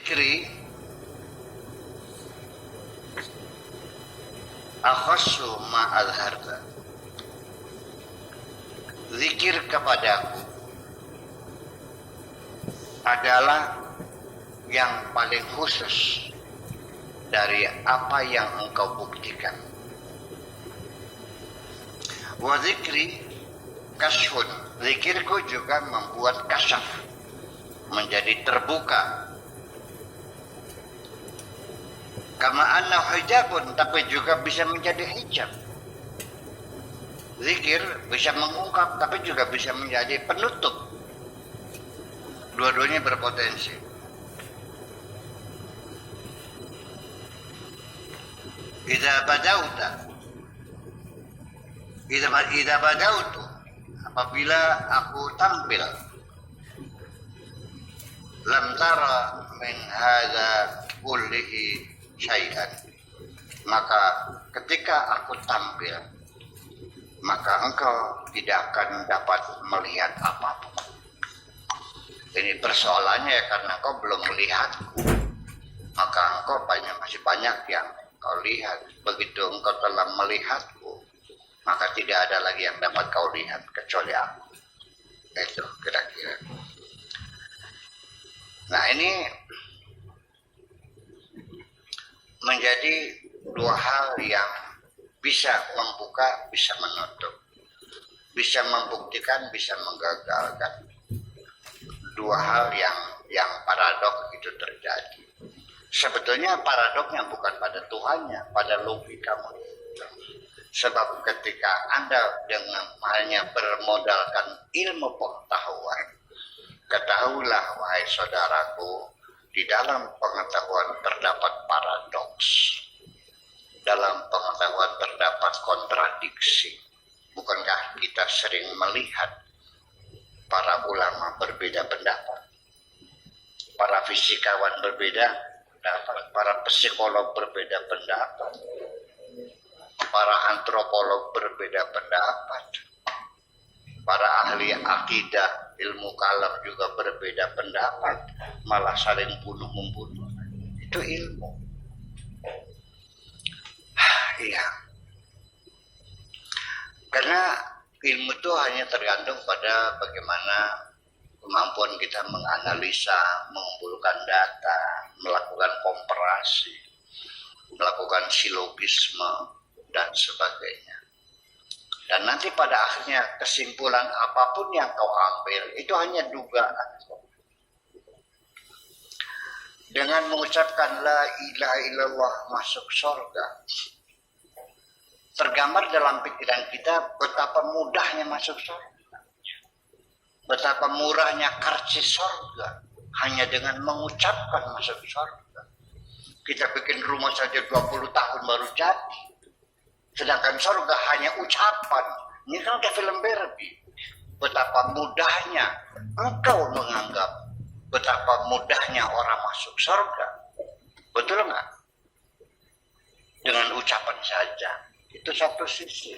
Zikri akhassu ma azharta. Zikir kepadaku adalah yang paling khusus dari apa yang engkau buktikan. Wa zikri kasyfun. Zikirku juga membuat kasyaf, menjadi terbuka. Kama anna hijabun, tapi juga bisa menjadi hijab. Zikir bisa mengungkap, tapi juga bisa menjadi penutup. Dua-duanya berpotensi. Idza badautu, apabila aku tampil, lam tara min hadza kullihi syai'an, maka ketika aku tampil, maka engkau tidak akan dapat melihat apapun. Ini persoalannya ya, karena engkau belum melihatku, maka engkau masih banyak yang kau lihat. Begitu engkau telah melihatku, maka tidak ada lagi yang dapat kau lihat kecuali aku. Itu kira-kira. Nah, ini menjadi dua hal yang bisa membuka, bisa menutup, bisa membuktikan, bisa menggagalkan. Dua hal yang paradok itu terjadi. Sebetulnya paradoknya bukan pada Tuhannya, pada logika manusia. Sebab ketika Anda dengan hanya bermodalkan ilmu pengetahuan, ketahuilah wahai saudaraku, di dalam pengetahuan terdapat paradoks. Dalam pengetahuan terdapat kontradiksi. Bukankah kita sering melihat para ulama berbeda pendapat, para fisikawan berbeda pendapat, para psikolog berbeda pendapat, para antropolog berbeda pendapat, para ahli akidah, ilmu kalam juga berbeda pendapat, malah saling bunuh-membunuh. Itu ilmu. Iya. Karena ilmu itu hanya tergantung pada bagaimana kemampuan kita menganalisa, mengumpulkan data, melakukan komparasi, melakukan silogisme, dan sebagainya. Dan nanti pada akhirnya kesimpulan apapun yang kau ambil itu hanya dugaan. Dengan mengucapkan la ilaha illallah masuk surga, tergambar dalam pikiran kita betapa mudahnya masuk surga, betapa murahnya karcis surga hanya dengan mengucapkan masuk surga. Kita bikin rumah saja 20 tahun baru jadi, sedangkan surga hanya ucapan. Ini kan kayak film Barbie. Betapa mudahnya engkau menganggap betapa mudahnya orang masuk surga. Betul nggak? Dengan ucapan saja. Itu satu sisi.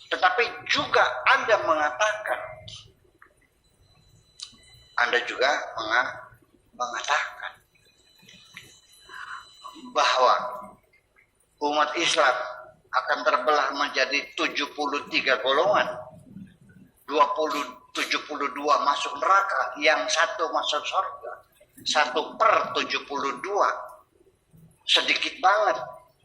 Tetapi juga Anda mengatakan, Anda juga mengatakan bahwa umat Islam akan terbelah menjadi 73 golongan. 72 masuk neraka, yang satu masuk surga. 1/72. Sedikit banget.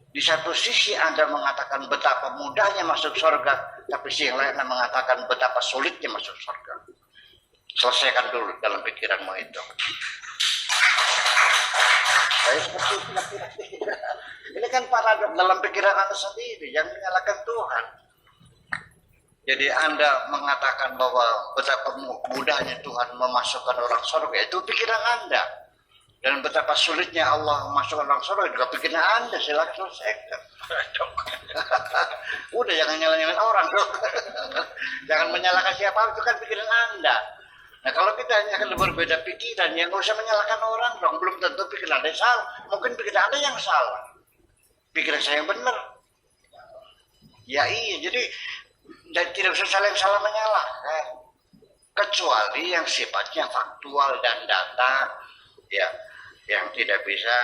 Di satu sisi Anda mengatakan betapa mudahnya masuk surga, tapi sisi yang lain mengatakan betapa sulitnya masuk surga. Selesaikan dulu dalam pikiranmu itu. Saya seperti itu. Ini kan paradok dalam pikiran Anda sendiri yang menyalahkan Tuhan. Jadi Anda mengatakan bahwa betapa mudahnya Tuhan memasukkan orang surga, itu pikiran Anda. Dan betapa sulitnya Allah memasukkan orang surga juga pikiran Anda. Silakan selesaikan. Udah, jangan nyalahin orang dong. Jangan menyalahkan siapa, itu kan pikiran Anda. Nah, kalau kita hanya akan berbeda pikiran, ya nggak usah menyalahkan orang dong. Belum tentu pikiran Anda salah. Mungkin pikiran Anda yang salah. Pikiran saya yang benar. Ya iya, jadi tidak usah salah menyalahkan. Kecuali yang sifatnya faktual dan data, ya, yang tidak bisa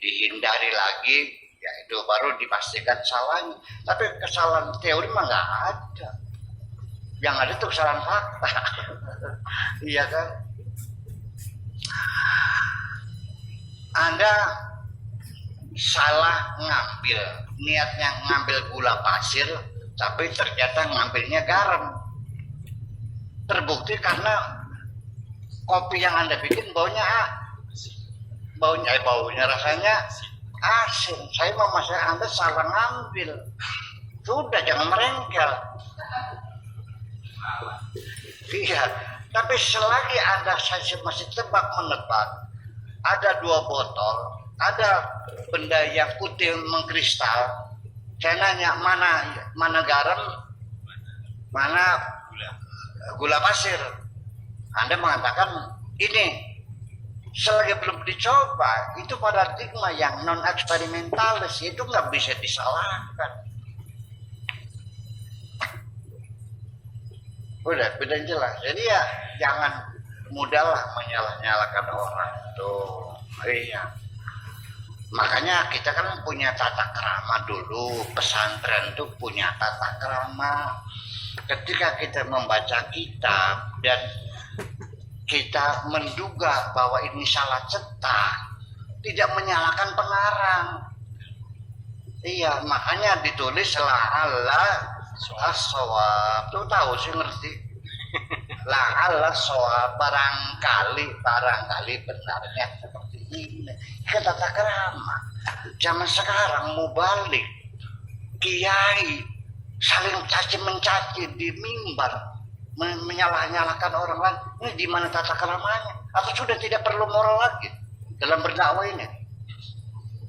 dihindari lagi, ya itu baru dipastikan salahnya. Tapi kesalahan teori mah nggak ada, yang ada itu kesalahan fakta. Iya kan? Anda salah ngambil, niatnya ngambil gula pasir, tapi ternyata ngambilnya garam. Terbukti karena kopi yang Anda bikin baunya rasanya asin. Saya mau masak, Anda salah ngambil. Sudah, jangan merengkel. Iya, tapi selagi Anda saya masih menebak, ada 2 botol, ada benda yang putih mengkristal. Saya nanya mana garam, mana gula pasir. Anda mengatakan ini. Selagi belum dicoba, itu paradigma yang non eksperimentalis, itu nggak bisa disalahkan. Udah jelas. Jadi ya jangan mudahlah menyalah-nyalakan orang tuh. Iya. Makanya kita kan punya tata krama dulu, pesantren tuh punya tata krama. Ketika kita membaca kitab dan kita menduga bahwa ini salah cetak, tidak menyalahkan pengarang. Iya, makanya ditulis la'alla as-shawab. Tuh tahu sih, ngerti. La'alla as-shawab, barangkali benarnya seperti ini. Kan tata krama. Zaman sekarang mubalik, kiai saling caci mencaci di mimbar, menyalah-nyalahkan orang lain. Ini di mana tata keramanya? Atau sudah tidak perlu moral lagi dalam berdakwah ini?